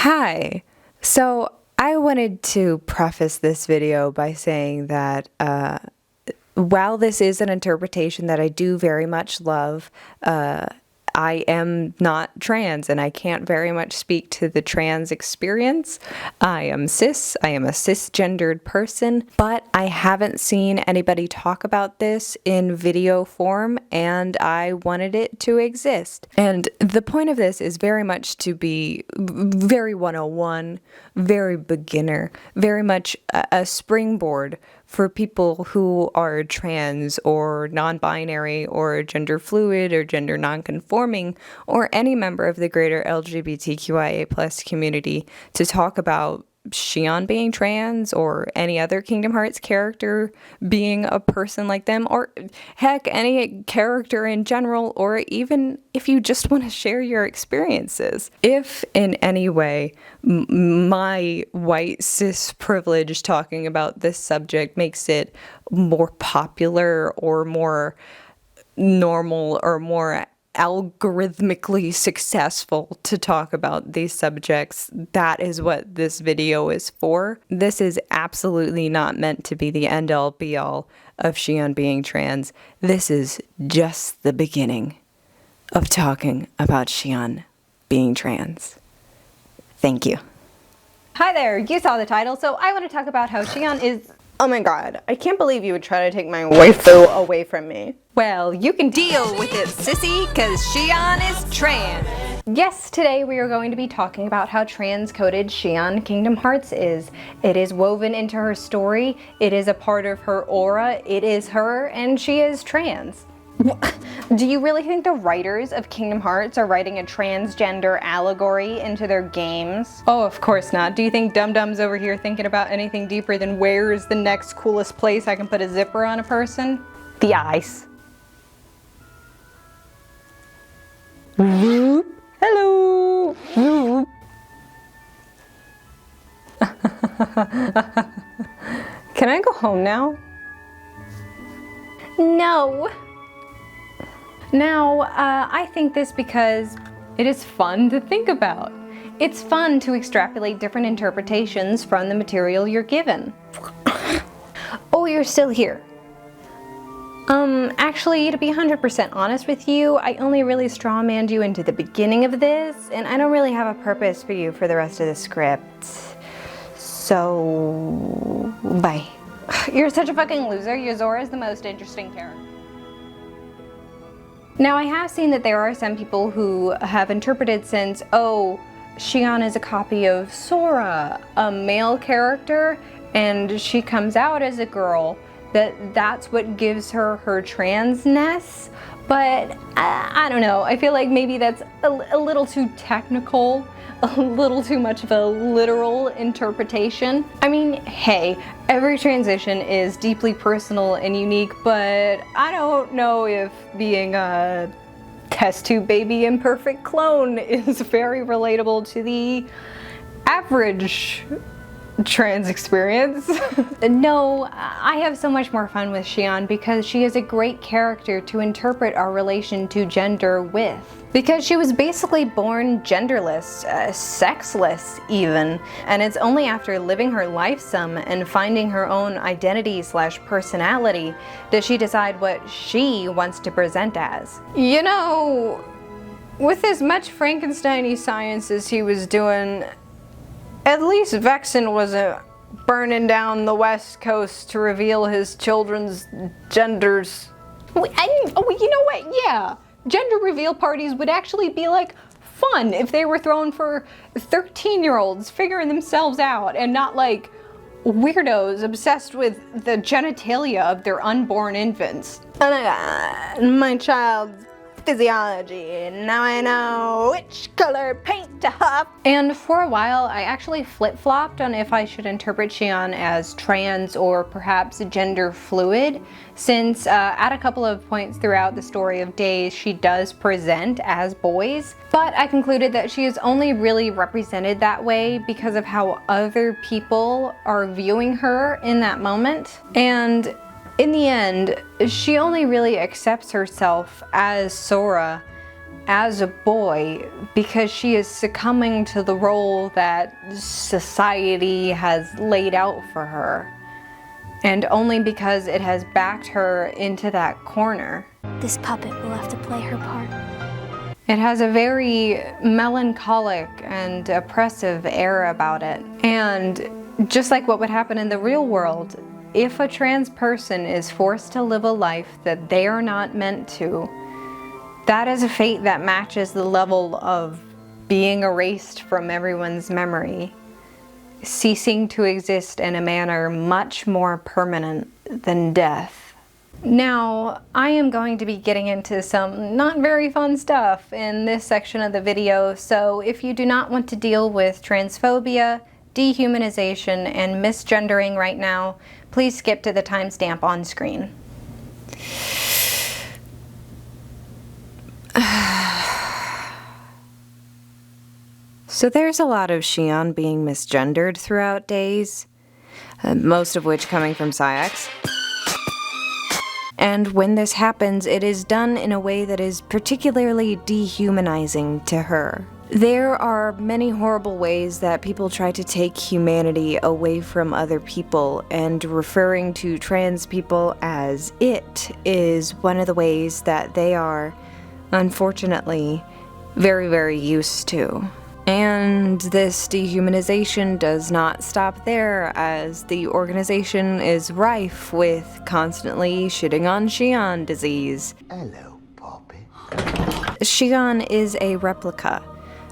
Hi. So I wanted to preface this video by saying that while this is an interpretation that I do very much love, I am not trans and I can't very much speak to the trans experience. I am cis, I am a cisgendered person, but I haven't seen anybody talk about this in video form and I wanted it to exist. And the point of this is very much to be very 101, very beginner, very much a springboard for people who are trans or non-binary or gender fluid or gender non-conforming or any member of the greater LGBTQIA plus community to talk about Xion being trans or any other Kingdom Hearts character being a person like them, or heck, any character in general, or even if you just want to share your experiences. If in any way my white cis privilege talking about this subject makes it more popular or more normal or more algorithmically successful to talk about these subjects, that is what this video is for. This is absolutely not meant to be the end-all be-all of Xion being trans. This is just the beginning of talking about Xion being trans. Thank you. Hi there, you saw the title, so I want to talk about how Xion is... Oh my god, I can't believe you would try to take my waifu away from me. Well, you can deal with it, sissy, cause Xion is trans. Yes, today we are going to be talking about how trans-coded Xion Kingdom Hearts is. It is woven into her story, it is a part of her aura, it is her, and she is trans. Do you really think the writers of Kingdom Hearts are writing a transgender allegory into their games? Oh, of course not. Do you think Dum-Dum's over here thinking about anything deeper than where is the next coolest place I can put a zipper on a person? The ice. Hello! Can I go home now? No. Now, I think this because it is fun to think about. It's fun to extrapolate different interpretations from the material you're given. Oh, you're still here. Actually, to be 100% honest with you, I only really strawmanned you into the beginning of this, and I don't really have a purpose for you for the rest of the script. So, bye. You're such a fucking loser. Yozora is the most interesting character. Now, I have seen that there are some people who have interpreted since, oh, Xion is a copy of Sora, a male character, and she comes out as a girl, that's what gives her her transness. But I don't know, I feel like maybe that's a little too technical, a little too much of a literal interpretation. I mean, hey, every transition is deeply personal and unique, but I don't know if being a test tube baby imperfect clone is very relatable to the average trans experience. No, I have so much more fun with Xion because she is a great character to interpret our relation to gender with. Because she was basically born genderless, sexless even, and it's only after living her life some and finding her own identity / personality does she decide what she wants to present as. You know, with as much Frankenstein-y science as he was doing, at least Vexen wasn't burning down the West Coast to reveal his children's genders. Oh, you know what? Yeah. Gender reveal parties would actually be like fun if they were thrown for 13-year-olds figuring themselves out and not like weirdos obsessed with the genitalia of their unborn infants. Oh my god, my child's physiology, now I know which color paint to huff. And for a while I actually flip-flopped on if I should interpret Xion as trans or perhaps gender fluid, since at a couple of points throughout the story of Days she does present as boys, but I concluded that she is only really represented that way because of how other people are viewing her in that moment. And in the end, she only really accepts herself as Sora as a boy because she is succumbing to the role that society has laid out for her, and only because it has backed her into that corner. This puppet will have to play her part. It has a very melancholic and oppressive air about it. And just like what would happen in the real world, if a trans person is forced to live a life that they are not meant to, that is a fate that matches the level of being erased from everyone's memory, ceasing to exist in a manner much more permanent than death. Now, I am going to be getting into some not very fun stuff in this section of the video, so if you do not want to deal with transphobia, dehumanization, and misgendering right now, please skip to the timestamp on screen. So there's a lot of Xion being misgendered throughout days, most of which coming from Psyx. And when this happens, it is done in a way that is particularly dehumanizing to her. There are many horrible ways that people try to take humanity away from other people, and referring to trans people as it is one of the ways that they are, unfortunately, very, very used to. And this dehumanization does not stop there, as the organization is rife with constantly shitting on Xion disease. Hello, Poppy. Xion is a replica,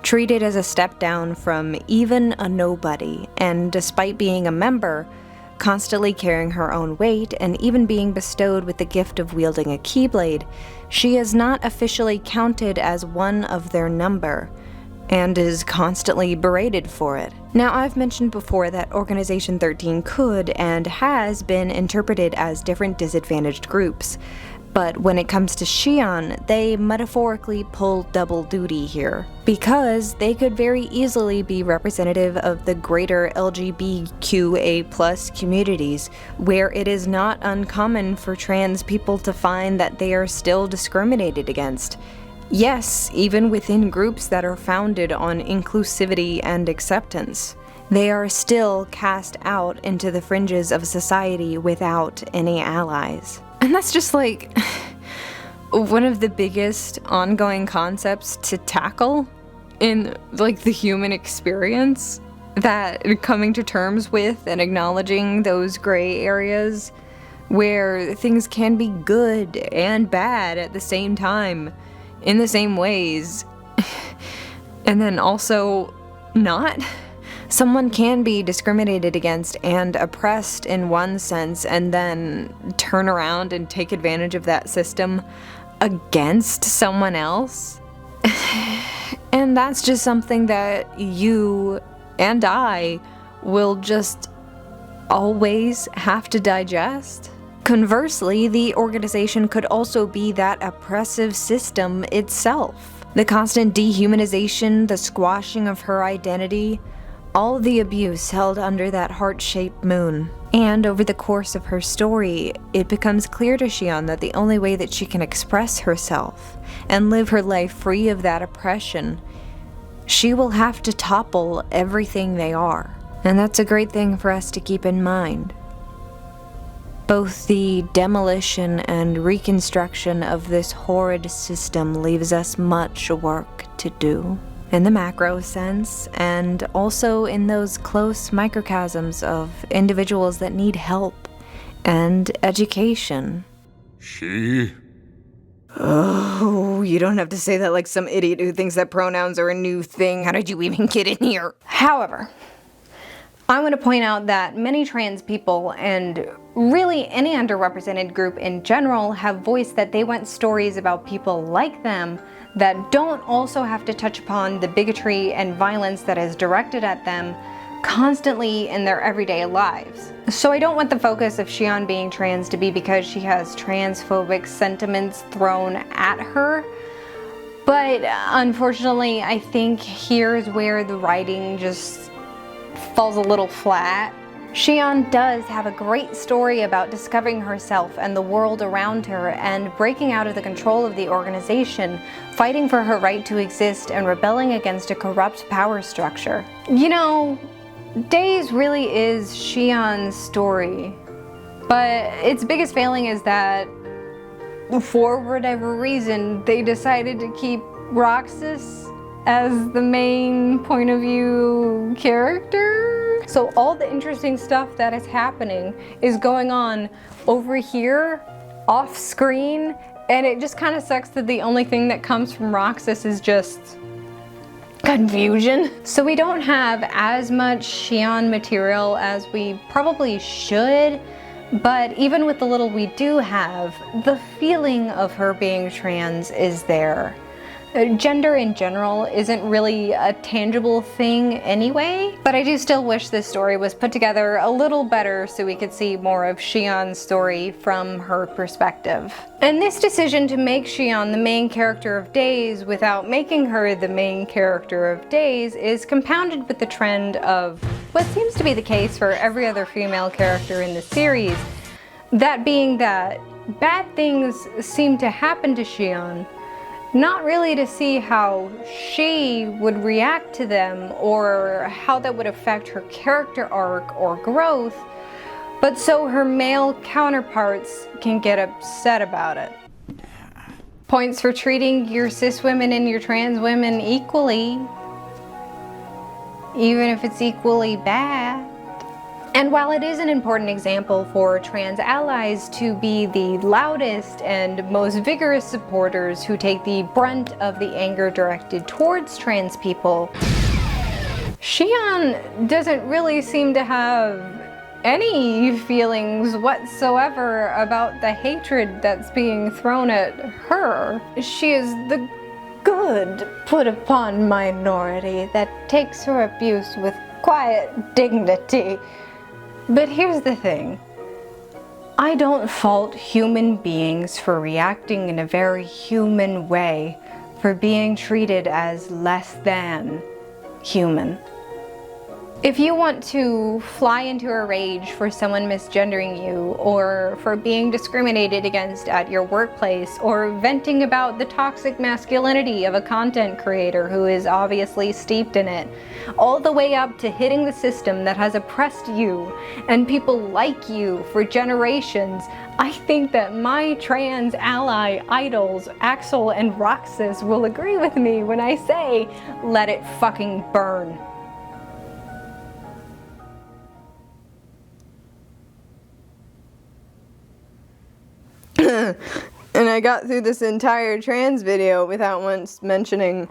treated as a step down from even a nobody, and despite being a member, constantly carrying her own weight and even being bestowed with the gift of wielding a keyblade, she is not officially counted as one of their number, and is constantly berated for it. Now, I've mentioned before that Organization 13 could and has been interpreted as different disadvantaged groups, but when it comes to Xion, they metaphorically pull double duty here, because they could very easily be representative of the greater LGBTQIA+ communities, where it is not uncommon for trans people to find that they are still discriminated against. Yes, even within groups that are founded on inclusivity and acceptance. They are still cast out into the fringes of society without any allies. And that's just like one of the biggest ongoing concepts to tackle in like the human experience, that coming to terms with and acknowledging those gray areas where things can be good and bad at the same time, in the same ways, and then also not. Someone can be discriminated against and oppressed in one sense, and then turn around and take advantage of that system against someone else. And that's just something that you and I will just always have to digest. Conversely, the organization could also be that oppressive system itself. The constant dehumanization, the squashing of her identity, all the abuse held under that heart-shaped moon. And over the course of her story, it becomes clear to Xion that the only way that she can express herself and live her life free of that oppression, she will have to topple everything they are. And that's a great thing for us to keep in mind. Both the demolition and reconstruction of this horrid system leaves us much work to do, in the macro sense, and also in those close microcosms of individuals that need help and education. She? Oh, you don't have to say that like some idiot who thinks that pronouns are a new thing. How did you even get in here? However, I want to point out that many trans people, and really any underrepresented group in general, have voiced that they want stories about people like them that don't also have to touch upon the bigotry and violence that is directed at them constantly in their everyday lives. So I don't want the focus of Xion being trans to be because she has transphobic sentiments thrown at her, but unfortunately I think here's where the writing just falls a little flat, Xion does have a great story about discovering herself and the world around her and breaking out of the control of the organization, fighting for her right to exist and rebelling against a corrupt power structure. You know, Days really is Xion's story, but its biggest failing is that for whatever reason they decided to keep Roxas as the main point of view character. So all the interesting stuff that is happening is going on over here, off screen, and it just kind of sucks that the only thing that comes from Roxas is just confusion. So we don't have as much Xion material as we probably should, but even with the little we do have, the feeling of her being trans is there. Gender in general isn't really a tangible thing anyway, but I do still wish this story was put together a little better so we could see more of Xion's story from her perspective. And this decision to make Xion the main character of Days without making her the main character of Days is compounded with the trend of what seems to be the case for every other female character in the series, that being that bad things seem to happen to Xion, not really to see how she would react to them or how that would affect her character arc or growth, but so her male counterparts can get upset about it. Points for treating your cis women and your trans women equally, even if it's equally bad. And while it is an important example for trans allies to be the loudest and most vigorous supporters who take the brunt of the anger directed towards trans people, Xion doesn't really seem to have any feelings whatsoever about the hatred that's being thrown at her. She is the good put upon minority that takes her abuse with quiet dignity. But here's the thing. I don't fault human beings for reacting in a very human way, for being treated as less than human. If you want to fly into a rage for someone misgendering you, or for being discriminated against at your workplace, or venting about the toxic masculinity of a content creator who is obviously steeped in it, all the way up to hitting the system that has oppressed you and people like you for generations, I think that my trans ally idols, Axel and Roxas, will agree with me when I say, let it fucking burn. And I got through this entire trans video without once mentioning